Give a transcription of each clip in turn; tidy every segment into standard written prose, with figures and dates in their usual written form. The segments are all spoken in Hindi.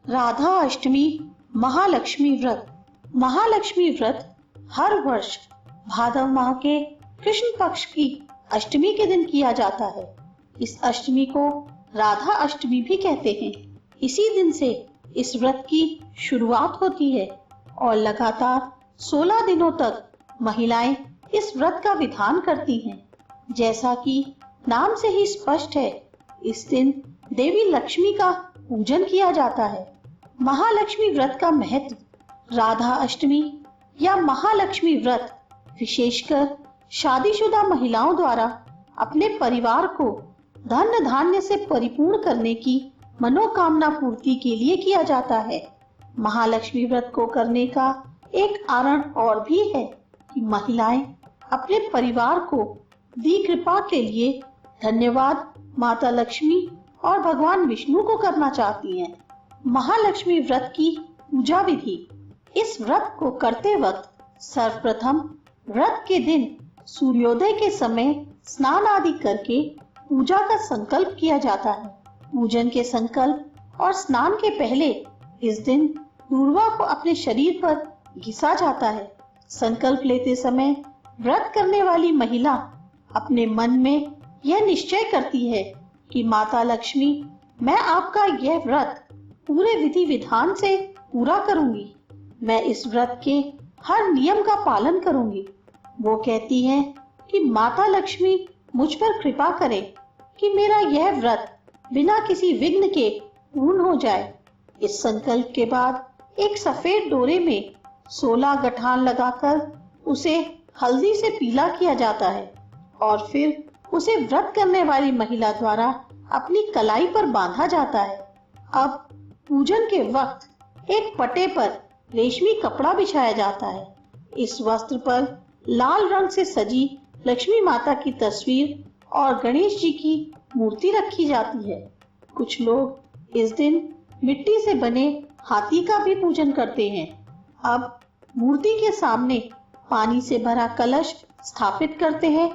राधा अष्टमी महालक्ष्मी व्रत। महालक्ष्मी व्रत हर वर्ष भादव माह के कृष्ण पक्ष की अष्टमी के दिन किया जाता है। इस अष्टमी को राधा अष्टमी भी कहते हैं। इसी दिन से इस व्रत की शुरुआत होती है और लगातार 16 दिनों तक महिलाएं इस व्रत का विधान करती हैं। जैसा कि नाम से ही स्पष्ट है, इस दिन देवी लक्ष्मी का पूजन किया जाता है। महालक्ष्मी व्रत का महत्व। राधा अष्टमी या महालक्ष्मी व्रत विशेषकर शादीशुदा महिलाओं द्वारा अपने परिवार को धन धान्य से परिपूर्ण करने की मनोकामना पूर्ति के लिए किया जाता है। महालक्ष्मी व्रत को करने का एक कारण और भी है कि महिलाएं अपने परिवार को दी कृपा के लिए धन्यवाद माता लक्ष्मी और भगवान विष्णु को करना चाहती हैं। महालक्ष्मी व्रत की पूजा विधि। इस व्रत को करते वक्त सर्वप्रथम व्रत के दिन सूर्योदय के समय स्नान आदि करके पूजा का संकल्प किया जाता है। पूजन के संकल्प और स्नान के पहले इस दिन दूर्वा को अपने शरीर पर घिसा जाता है। संकल्प लेते समय व्रत करने वाली महिला अपने मन में यह निश्चय करती है कि माता लक्ष्मी, मैं आपका यह व्रत पूरे विधि विधान से पूरा करूंगी। मैं इस व्रत के हर नियम का पालन करूंगी। वो कहती है कि माता लक्ष्मी मुझ पर कृपा करे कि मेरा यह व्रत बिना किसी विघ्न के पूर्ण हो जाए। इस संकल्प के बाद एक सफेद डोरे में 16 गठान लगाकर उसे हल्दी से पीला किया जाता है और फिर उसे व्रत करने वाली महिला द्वारा अपनी कलाई पर बांधा जाता है। अब पूजन के वक्त एक पटे पर रेशमी कपड़ा बिछाया जाता है। इस वस्त्र पर लाल रंग से सजी लक्ष्मी माता की तस्वीर और गणेश जी की मूर्ति रखी जाती है। कुछ लोग इस दिन मिट्टी से बने हाथी का भी पूजन करते हैं। अब मूर्ति के सामने पानी से भरा कलश स्थापित करते हैं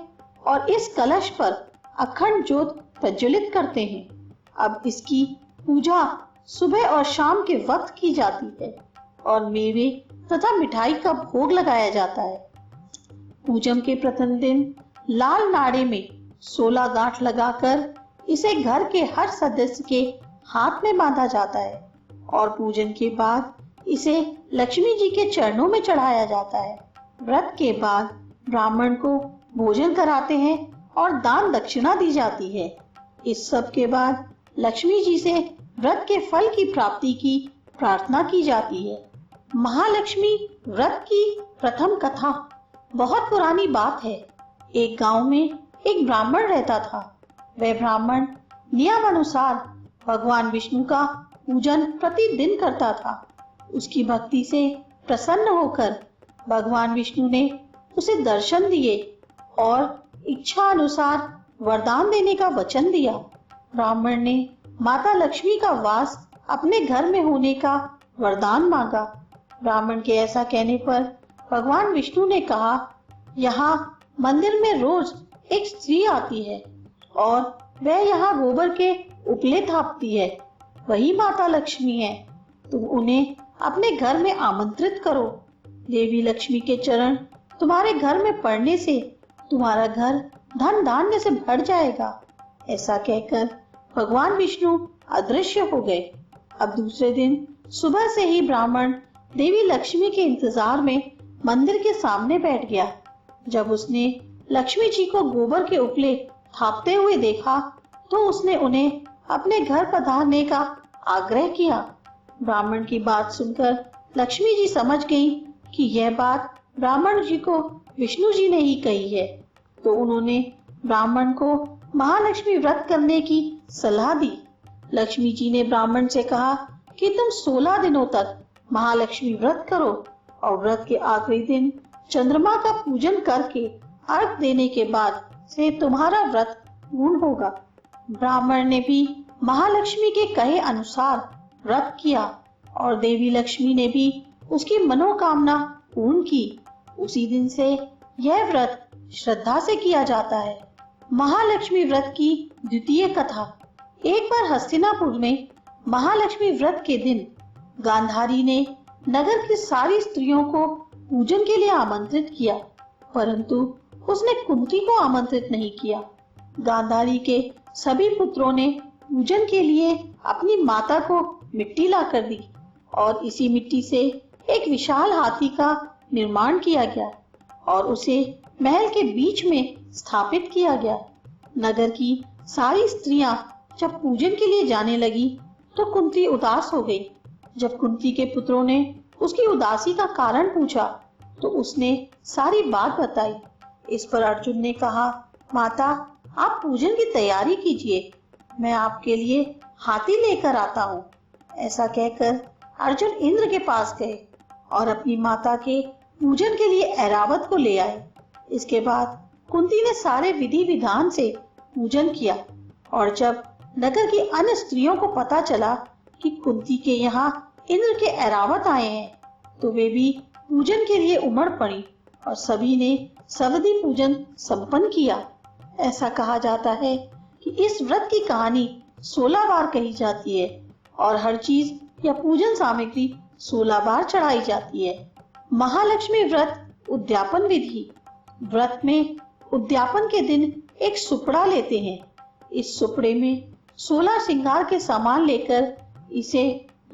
और इस कलश पर अखंड ज्योत प्रज्वलित करते हैं। अब इसकी पूजा सुबह और शाम के वक्त की जाती है और मेवे तथा मिठाई का भोग लगाया जाता है। पूजन के प्रथम दिन लाल नाड़े में 16 गांठ लगाकर इसे घर के हर सदस्य के हाथ में बांधा जाता है और पूजन के बाद इसे लक्ष्मी जी के चरणों में चढ़ाया जाता है। व्रत के बाद ब्राह्मण को भोजन कराते हैं और दान दक्षिणा दी जाती है। इस सब के बाद लक्ष्मी जी से व्रत के फल की प्राप्ति की प्रार्थना की जाती है। महालक्ष्मी व्रत की प्रथम कथा। बहुत पुरानी बात है। एक गांव में एक ब्राह्मण रहता था। वह ब्राह्मण नियम अनुसार भगवान विष्णु का पूजन प्रतिदिन करता था। उसकी भक्ति से प्रसन्न होकर भगवान विष्णु ने उसे दर्शन दिए और इच्छा अनुसार वरदान देने का वचन दिया। ब्राह्मण ने माता लक्ष्मी का वास अपने घर में होने का वरदान मांगा। ब्राह्मण के ऐसा कहने पर भगवान विष्णु ने कहा, यहाँ मंदिर में रोज एक स्त्री आती है और वह यहाँ गोबर के उपले थापती है। वही माता लक्ष्मी है। तुम उन्हें अपने घर में आमंत्रित करो। देवी लक्ष्मी के चरण तुम्हारे घर में पड़ने से तुम्हारा घर धन धान्य से भर जाएगा। ऐसा कहकर भगवान विष्णु अदृश्य हो गए। अब दूसरे दिन सुबह से ही ब्राह्मण देवी लक्ष्मी के इंतजार में मंदिर के सामने बैठ गया। जब उसने लक्ष्मी जी को गोबर के उपले थापते हुए देखा तो उसने उन्हें अपने घर पधारने का आग्रह किया। ब्राह्मण की बात सुनकर लक्ष्मी जी समझ गई कि यह बात ब्राह्मण जी को विष्णु जी ने ही कही है, तो उन्होंने ब्राह्मण को महालक्ष्मी व्रत करने की सलाह दी। लक्ष्मी जी ने ब्राह्मण से कहा कि तुम 16 दिनों तक महालक्ष्मी व्रत करो और व्रत के आखिरी दिन चंद्रमा का पूजन करके अर्घ देने के बाद से तुम्हारा व्रत पूर्ण होगा। ब्राह्मण ने भी महालक्ष्मी के कहे अनुसार व्रत किया और देवी लक्ष्मी ने भी उसकी मनोकामना पूर्ण की। उसी दिन से यह व्रत श्रद्धा से किया जाता है। महालक्ष्मी व्रत की द्वितीय कथा। एक बार हस्तिनापुर में महालक्ष्मी व्रत के दिन गांधारी ने नगर की सारी स्त्रियों को पूजन के लिए आमंत्रित किया, परंतु उसने कुंती को आमंत्रित नहीं किया। गांधारी के सभी पुत्रों ने पूजन के लिए अपनी माता को मिट्टी लाकर दी और इसी मिट्टी से एक विशाल हाथी का निर्माण किया गया और उसे महल के बीच में स्थापित किया गया। नगर की सारी स्त्रियां जब पूजन के लिए जाने लगी तो कुंती उदास हो गई। जब कुंती के पुत्रों ने उसकी उदासी का कारण पूछा तो उसने सारी बात बताई। इस पर अर्जुन ने कहा, माता, आप पूजन की तैयारी कीजिए, मैं आपके लिए हाथी लेकर आता हूँ। ऐसा कहकर अर्जुन इंद्र के पास गए और अपनी माता के पूजन के लिए ऐरावत को ले आए। इसके बाद कुंती ने सारे विधि विधान से पूजन किया और जब नगर की अन्य स्त्रियों को पता चला कि कुंती के यहाँ इंद्र के ऐरावत आए हैं तो वे भी पूजन के लिए उमड़ पड़ी और सभी ने सवदी पूजन संपन्न किया। ऐसा कहा जाता है कि इस व्रत की कहानी 16 बार कही जाती है और हर चीज या पूजन सामग्री 16 बार चढ़ाई जाती है। महालक्ष्मी व्रत उद्यापन विधि। व्रत में उद्यापन के दिन एक सुपड़ा लेते हैं। इस सुपड़े में 16 श्रृंगार के सामान लेकर इसे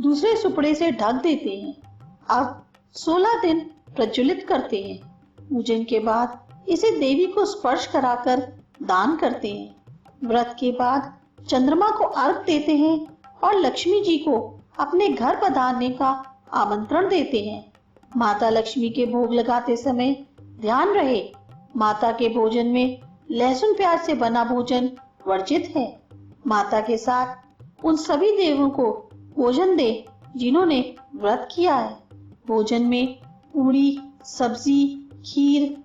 दूसरे सुपड़े से ढक देते हैं। अब 16 दिन प्रज्वलित करते हैं। पूजन के बाद इसे देवी को स्पर्श कराकर दान करते हैं। व्रत के बाद चंद्रमा को अर्घ देते हैं और लक्ष्मी जी को अपने घर पधारने का आमंत्रण देते हैं। माता लक्ष्मी के भोग लगाते समय ध्यान रहे, माता के भोजन में लहसुन प्याज से बना भोजन वर्जित है। माता के साथ उन सभी देवों को भोजन दे जिन्होंने व्रत किया है। भोजन में पूरी, सब्जी, खीर,